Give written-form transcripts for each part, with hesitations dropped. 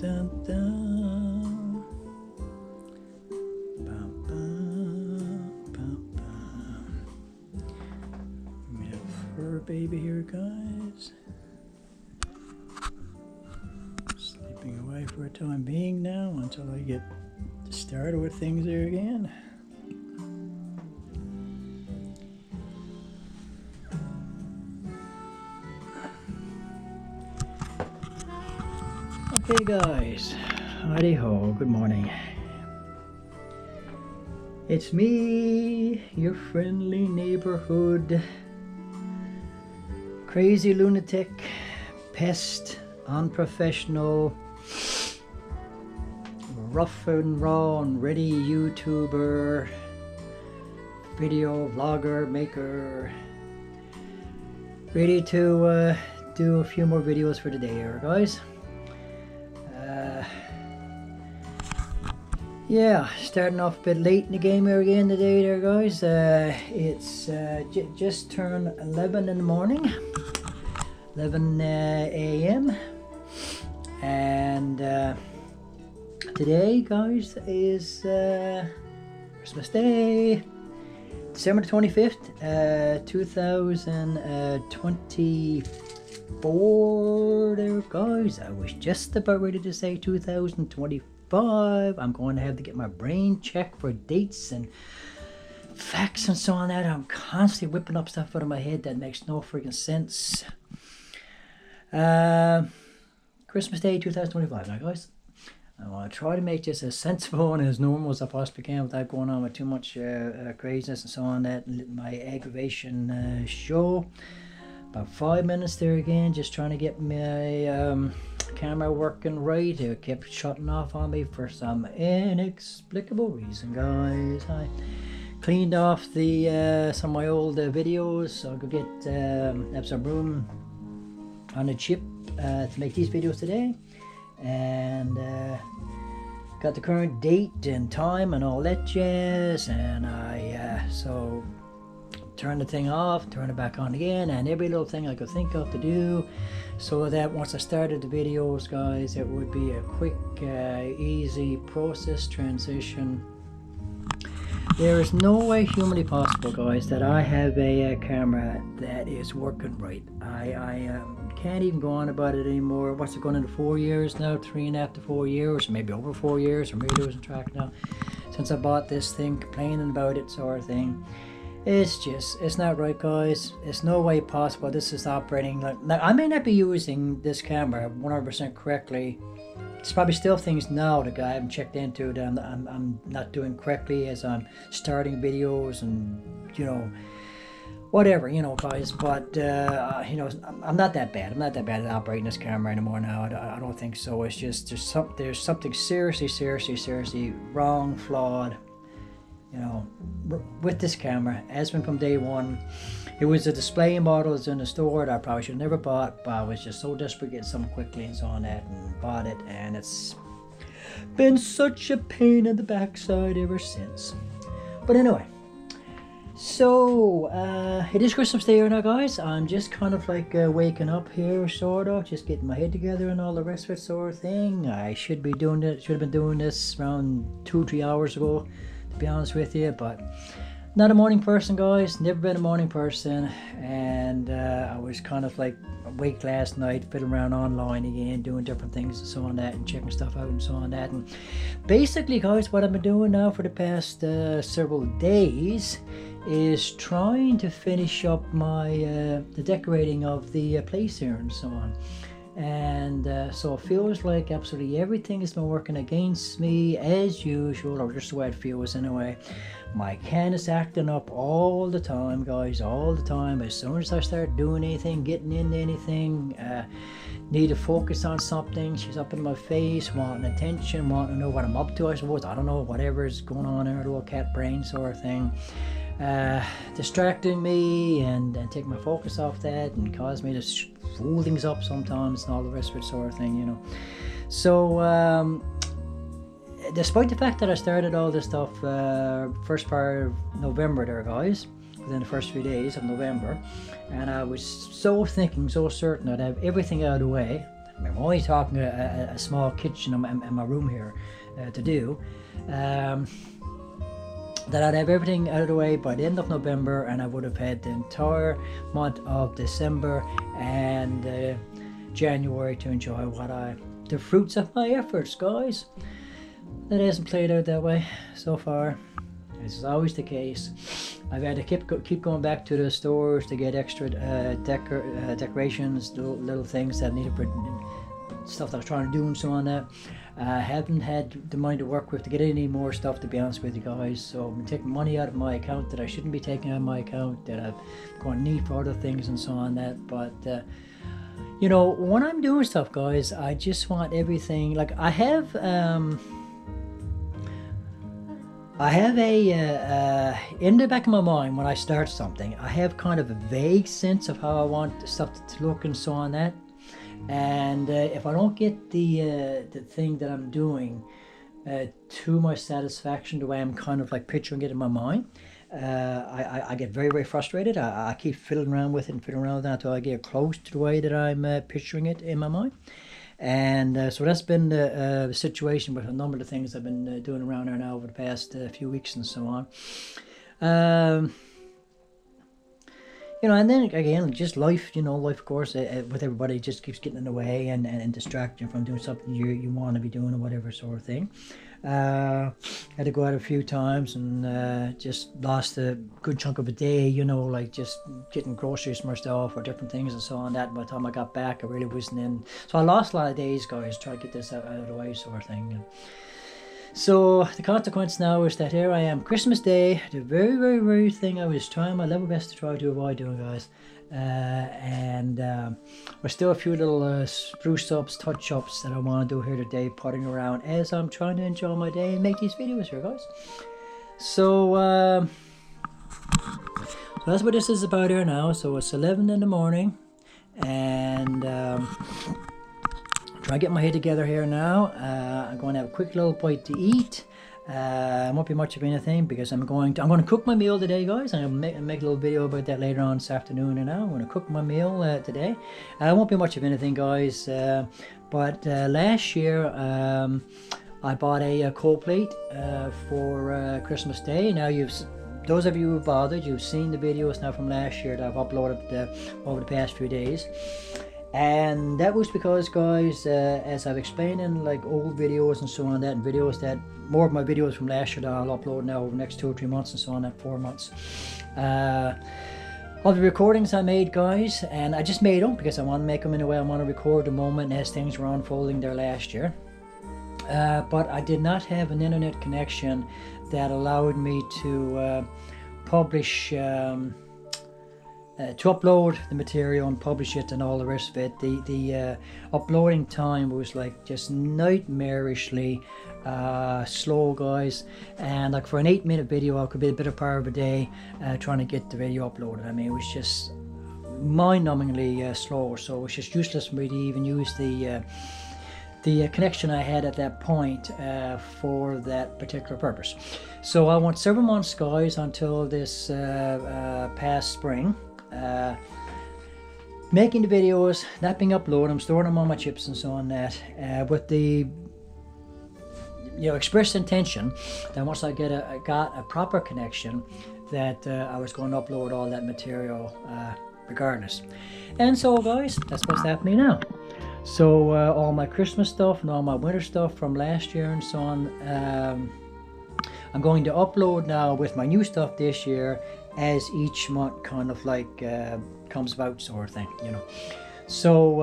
dun, dun. Bum, bum, bum, bum. We have fur baby here, guys. Sleeping away for a time being now until I get started with things there again. Okay guys, howdy ho, good morning. It's me, your friendly neighborhood crazy lunatic, pest, unprofessional, rough and raw and ready YouTuber, video vlogger, maker, ready to do a few more videos for today here guys. Yeah, starting off a bit late in the game here again today there guys. It's just turned 11 in the morning, 11 a.m. and today guys is Christmas Day, December 25th, 2024 there guys. I was just about ready to say 2025. I'm going to have to get my brain checked for dates and facts and so on that. I'm constantly whipping up stuff out of my head that makes no freaking sense. Christmas Day 2025 now guys. I want to try to make this as sensible and as normal as I possibly can without going on with too much craziness and so on that. Let my aggravation show. About 5 minutes there again, just trying to get my camera working right. It kept shutting off on me for some inexplicable reason guys. I cleaned off the some of my old videos, so I'll go get have some room on the chip to make these videos today, and got the current date and time and all that jazz, and I so turn the thing off, turn it back on again, and every little thing I could think of to do, so that once I started the videos guys, it would be a quick easy process transition. There is no way humanly possible guys that I have a camera that is working right. I can't even go on about it anymore. What's it going into 4 years now, 3.5 to 4 years, maybe over 4 years, I'm really losing track now, since I bought this thing, complaining about it sort of thing. It's not right guys. It's no way possible this is operating like, now I may not be using this camera 100% correctly. There's probably still things now that I haven't checked into that I'm not doing correctly as I'm starting videos and you know whatever, you know guys, but you know, I'm not that bad. I'm not that bad at operating this camera anymore now. I don't think so. It's just there's something seriously wrong, flawed, you know, with this camera. Has been from day one. It was a display model that's in the store that I probably should have never bought, but I was just so desperate to get something quickly and so on that, and bought it, and it's been such a pain in the backside ever since. But anyway, so it is Christmas Day now guys. I'm just kind of like waking up here, sort of just getting my head together and all the rest of it sort of thing. I should be doing it, should have been doing this around 2-3 hours ago, to be honest with you, but not a morning person guys, never been a morning person, and I was kind of like awake last night, fiddling around online again, doing different things and so on that, and checking stuff out and so on that. And basically guys, what I've been doing now for the past several days is trying to finish up my the decorating of the place here and so on. And so it feels like absolutely everything has been working against me as usual, or just the way it feels anyway. My can is acting up all the time guys, all the time. As soon as I start doing anything, getting into anything, need to focus on something, she's up in my face, wanting attention, wanting to know what I'm up to, I suppose. I don't know, whatever is going on in her little cat brain sort of thing. Distracting me and take my focus off that, and cause me to fool things up sometimes and all the rest of it sort of thing, you know. So despite the fact that I started all this stuff first part of November there guys, within the first few days of November, and I was so certain I'd have everything out of the way, I'm only talking a small kitchen in my room here to do. That I'd have everything out of the way by the end of November, and I would have had the entire month of December and January to enjoy the fruits of my efforts, guys. That hasn't played out that way so far. This is always the case. I've had to keep going back to the stores to get extra decorations, little things that needed stuff that I was trying to do and so on. That I haven't had the money to work with to get any more stuff, to be honest with you guys. So I've been taking money out of my account that I shouldn't be taking out of my account, that I'm going to need for other things and so on. That, but you know, when I'm doing stuff, guys, I just want everything. Like I have a in the back of my mind when I start something, I have kind of a vague sense of how I want the stuff to look and so on. That. And if I don't get the thing that I'm doing to my satisfaction, the way I'm kind of like picturing it in my mind, I get very, very frustrated. I keep fiddling around with it until I get close to the way that I'm picturing it in my mind. And so that's been the situation with a number of the things I've been doing around there now over the past few weeks and so on. You know, and then again, just life, life, of course, with everybody just keeps getting in the way and distracting from doing something you want to be doing or whatever sort of thing. Had to go out a few times and just lost a good chunk of a day, like just getting groceries for myself or different things and so on. That by the time I got back, I really wasn't in. So I lost a lot of days, guys, trying to get this out of the way sort of thing. So the consequence now is that here I am, Christmas Day, the very, very, very thing I was trying my level best to try to avoid doing, guys. And there's still a few little spruce ups, touch ups that I want to do here today, putting around as I'm trying to enjoy my day and make these videos here, guys. So that's what this is about here now. So it's 11 in the morning, and trying to get my head together here now. I'm going to have a quick little bite to eat. It won't be much of anything because I'm going to cook my meal today, guys. I'm going to make a little video about that later on this afternoon. And now I'm going to cook my meal today. It won't be much of anything, guys. But last year I bought a cold plate for Christmas Day. Now those of you who bothered, you've seen the videos now from last year that I've uploaded over the past few days. And that was because, guys, as I've explained in like old videos and so on, that and videos that more of my videos from last year that I'll upload now over the next 2 or 3 months and so on, that 4 months, of the recordings I made, guys, and I just made them because I want to make them in a way I want to record the moment as things were unfolding there last year. But I did not have an internet connection that allowed me to publish. To upload the material and publish it and all the rest of it. The uploading time was like just nightmarishly slow, guys, and like for an 8-minute video I could be a bit of part of a day trying to get the video uploaded. I mean, it was just mind-numbingly slow, so it was just useless for me to even use the connection I had at that point for that particular purpose. So I went several months, guys, until this past spring, making the videos, not being uploaded, I'm storing them on my chips and so on, that with the expressed intention that once I got a proper connection, that I was going to upload all that material regardless. And so, guys, that's what's happening now. So all my Christmas stuff and all my winter stuff from last year and so on, I'm going to upload now with my new stuff this year as each month kind of like comes about, sort of thing, So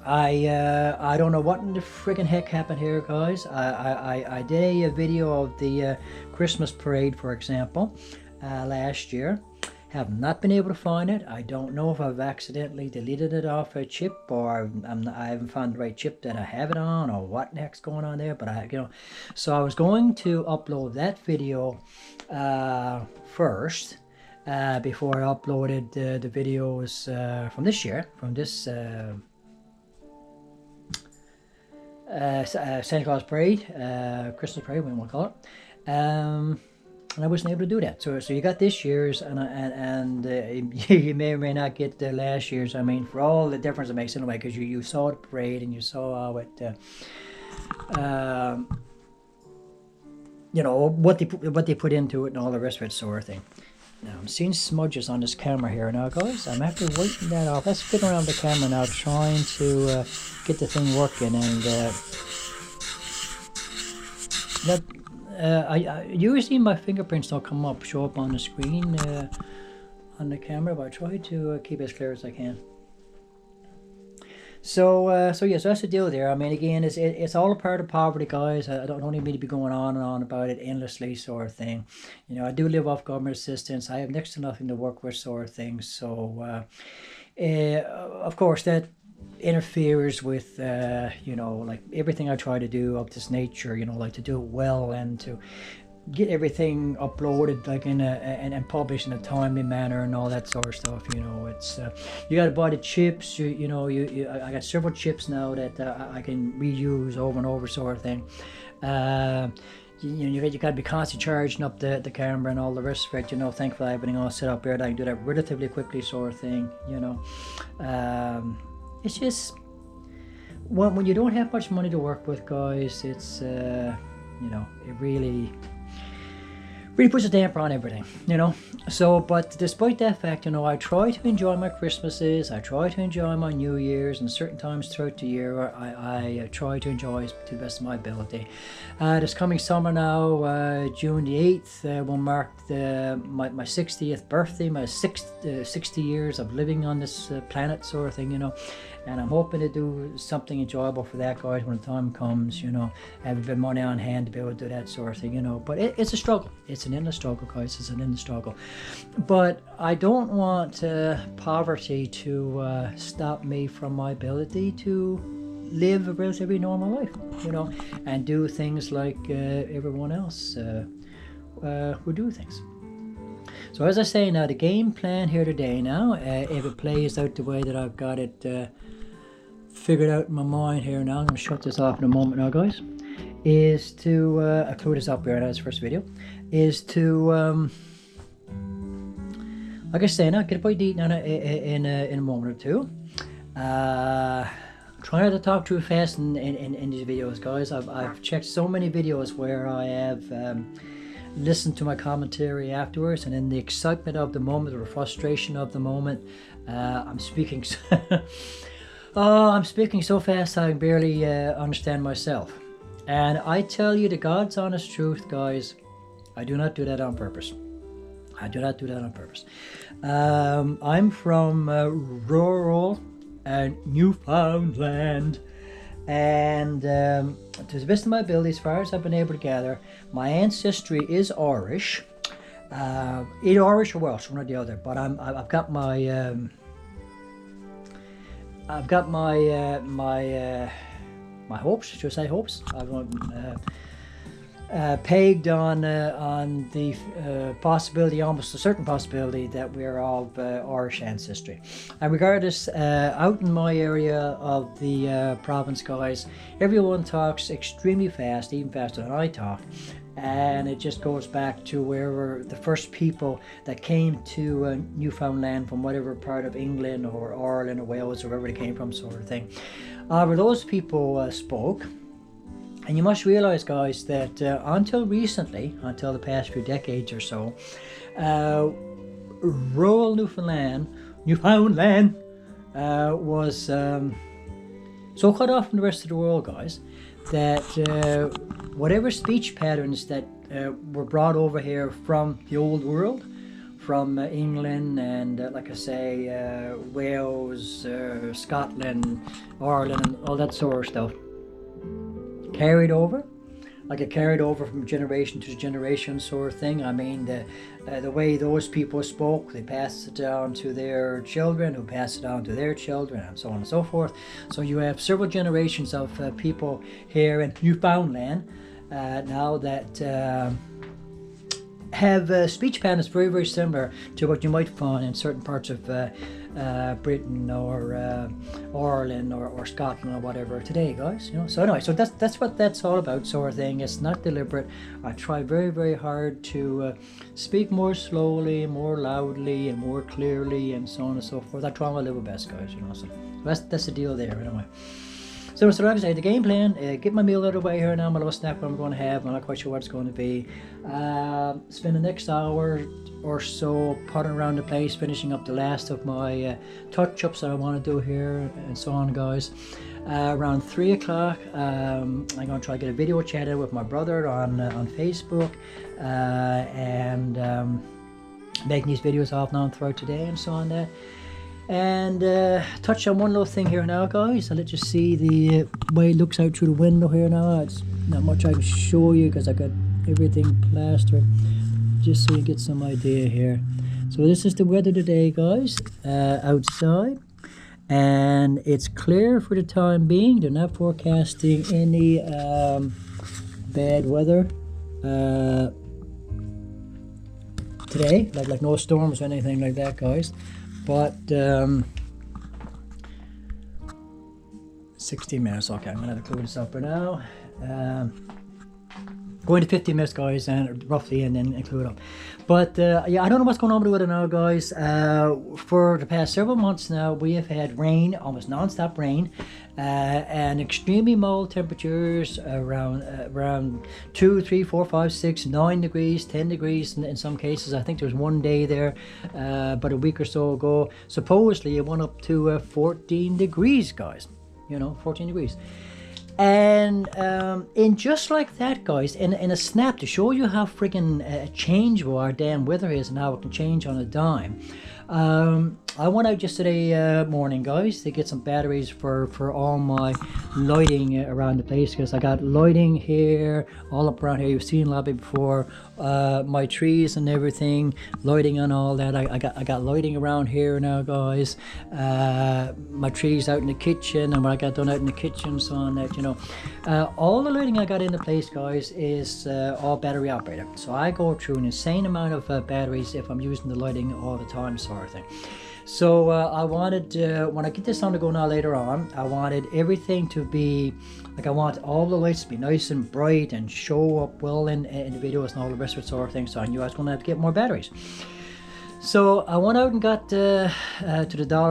I don't know what in the friggin' heck happened here, guys. I did a video of the Christmas parade, for example, last year. Have not been able to find it. I don't know if I've accidentally deleted it off a chip, or I haven't found the right chip that I have it on, or what the heck's going on there. But so I was going to upload that video first before I uploaded the videos from this year, from this Santa Claus parade, Christmas parade, what you want to call it. and I wasn't able to do that. So you got this year's, and you may or may not get the last year's. I mean, for all the difference it makes anyway, because you saw the parade and you saw how it, you know, what they put into it and all the rest of it, sort of thing. Now I'm seeing smudges on this camera here now, guys. I'm after wiping that off. Let's fit around the camera now, trying to get the thing working. And I usually my fingerprints don't show up on the screen on the camera, but I try to keep it as clear as I can. So yeah, so that's the deal there. I mean, again, it's all a part of poverty, guys. I don't need me to be going on and on about it endlessly, sort of thing. You know, I do live off government assistance. I have next to nothing to work with, sort of thing. So, of course, that interferes with, you know, like everything I try to do of this nature. You know, like to do it well and to get everything uploaded like and published in a timely manner and all that sort of stuff. You know, it's you got to buy the chips. I got several chips now that I can reuse over and over, sort of thing. You got to be constantly charging up the camera and all the rest of it. You know, thankfully I have everything all set up there that I can do that relatively quickly, sort of thing. You know, it's just when you don't have much money to work with, guys. It's you know, it really puts a damper on everything, you know. So, but despite that fact, you know, I try to enjoy my Christmases, I try to enjoy my New Year's, and certain times throughout the year I try to enjoy to the best of my ability. This coming summer now, June the 8th, will mark my 60th birthday, my 60 years of living on this planet, sort of thing, you know. And I'm hoping to do something enjoyable for that, guys, when the time comes, you know. I have a bit of money on hand to be able to do that sort of thing, you know. But it's a struggle. It's an endless struggle, guys. It's an endless struggle. But I don't want poverty to stop me from my ability to live a relatively normal life, you know, and do things like everyone else who do things. So as I say now, the game plan here today now, if it plays out the way that I've got it figured out in my mind here now, I'm going to shut this off in a moment now, guys, is to, I'll throw this up here now, this first video, is to, like I say now, get a bite to eat now in a moment or two. Try not to talk too fast in these videos, guys. I've checked so many videos where I have listened to my commentary afterwards, and in the excitement of the moment or the frustration of the moment, I'm speaking I'm speaking so fast I can barely understand myself. And I tell you the God's honest truth, guys, I do not do that on purpose. I do not do that on purpose. I'm from rural Newfoundland, and to the best of my ability, as far as I've been able to gather, my ancestry is Irish, either Irish or Welsh, one or the other. But I've got my my hopes, should I say hopes? Pegged on the possibility, almost a certain possibility, that we're of Irish ancestry. And regardless, out in my area of the province, guys, everyone talks extremely fast, even faster than I talk. And it just goes back to where the first people that came to Newfoundland from whatever part of England or Ireland or Wales or wherever they came from, sort of thing. Where those people spoke. And you must realize, guys, that until recently, until the past few decades or so, rural Newfoundland was so cut off from the rest of the world, guys, that whatever speech patterns that were brought over here from the old world, from England and, like I say, Wales, Scotland, Ireland, and all that sort of stuff, carried over, like it carried over from generation to generation, sort of thing. I mean, the way those people spoke, they passed it down to their children, who passed it down to their children, and so on and so forth. So you have several generations of people here in Newfoundland now that have speech patterns very, very similar to what you might find in certain parts of Britain or Ireland or Scotland or whatever today, guys. You know. So anyway, so that's what that's all about, sort of thing. It's not deliberate. I try very, very hard to speak more slowly, more loudly, and more clearly, and so on and so forth. I try my level best, guys. You know. So that's the deal there, anyway. So like I say, the game plan, get my meal out of the way here now, my little snack what I'm going to have. I'm not quite sure what it's going to be. Spend the next hour or so potting around the place, finishing up the last of my touch-ups that I want to do here and so on, guys. Around 3 o'clock, I'm going to try to get a video chat in with my brother on Facebook, and making these videos off now throughout today and so on that. And touch on one little thing here now, guys. I'll let you see the way it looks out through the window here now. It's not much I can show you because I got everything plastered, just so you get some idea here. So this is the weather today, guys, outside, and it's clear for the time being. They're not forecasting any bad weather today, like no storms or anything like that, guys. But 16 minutes, okay, I'm gonna have to close this up for now. Going to 15 minutes, guys, and roughly, and then include up. But yeah, I don't know what's going on with the weather now, guys. For the past several months now, we have had rain, almost non-stop rain, and extremely mild temperatures around 2, 3, 4, 5, 6, 9 degrees, 10 degrees in some cases. I think there was one day there about a week or so ago. Supposedly it went up to 14 degrees, guys. You know, 14 degrees. And in just like that, guys, in a snap, to show you how freaking changeable our damn weather is and how it can change on a dime, I went out yesterday morning, guys, to get some batteries for all my lighting around the place, because I got lighting here, all up around here. You've seen a lot of it before. My trees and everything, lighting and all that. I got lighting around here now, guys. My trees out in the kitchen, and what I got done out in the kitchen, so on that, you know. All the lighting I got in the place, guys, is all battery operated. So I go through an insane amount of batteries if I'm using the lighting all the time, sort of thing. So I wanted, when I get this on the go now later on, I wanted everything to be, like, I want all the lights to be nice and bright and show up well in the videos and all the rest of it, sort of thing. So I knew I was going to have to get more batteries. So I went out and got to the dollar